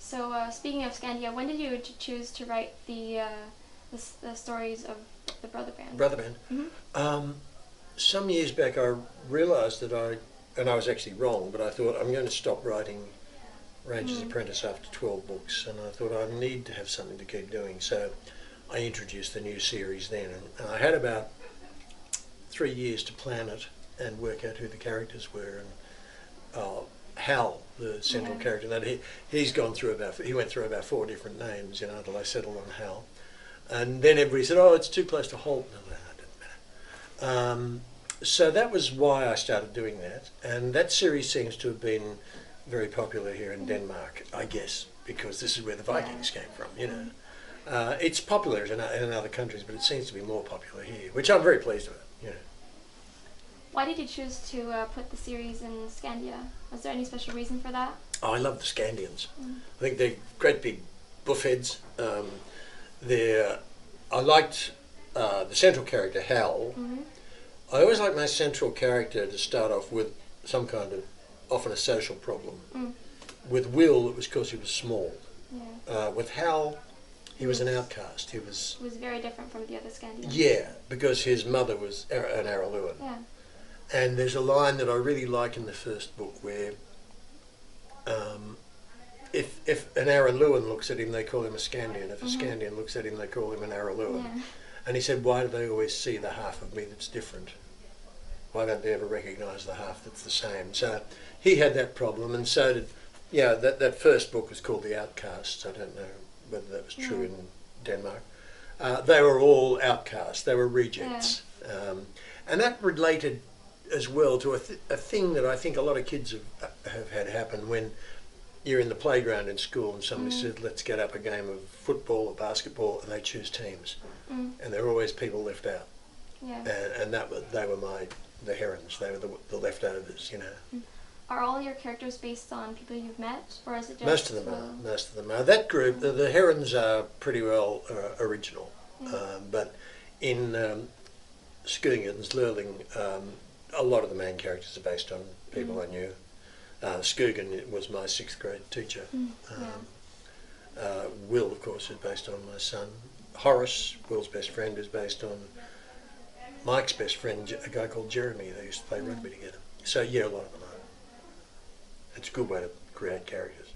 So speaking of Scandia, when did you choose to write the stories of the Brotherband? Brotherband. Mm-hmm. Some years back I realised that and I was actually wrong, but I thought I'm going to stop writing Ranger's Apprentice after 12 books, and I thought I need to have something to keep doing. So I introduced the new series then, and I had about 3 years to plan it and work out who the characters were. And Hal, the central character, that he went through about 4 different names, until I settled on Hal. And then everybody said, "Oh, it's too close to Holt." No, it doesn't matter. So that was why I started doing that, and that series seems to have been very popular here in Denmark, I guess, because this is where the Vikings came from. It's popular in other countries, but it seems to be more popular here, which I'm very pleased with. Why did you choose to put the series in Scandia? Was there any special reason for that? Oh, I love the Scandians. I think they're great big buffheads. I liked the central character, Hal. I always like my central character to start off with some kind of, often a social problem. With Will, it was because he was small. With Hal, he was an outcast. He was very different from the other Scandians. Yeah, because his mother was an Araluen. Yeah. And there's a line that I really like in the first book where if an Araluen looks at him, they call him a Scandian. If a Scandian looks at him, they call him an Araluen. Yeah. And he said, "Why do they always see the half of me that's different? Why don't they ever recognise the half that's the same?" So he had that problem, and so did, that first book was called The Outcasts. I don't know whether that was true in Denmark. They were all outcasts. They were rejects. And that related as well to a thing that I think a lot of kids have had happen when you're in the playground in school and somebody said, "Let's get up a game of football or basketball," and they choose teams. And there are always people left out. And they were the herons. They were the leftovers, Are all your characters based on people you've met, or is it just... Most of them are. That group, the herons are pretty well original. But in Skøgen's Lurling, a lot of the main characters are based on people I knew. Skøgen was my 6th grade teacher. Will, of course, is based on my son. Horace, Will's best friend, is based on Mike's best friend, a guy called Jeremy. They used to play rugby together. So, a lot of them are. It's a good way to create characters.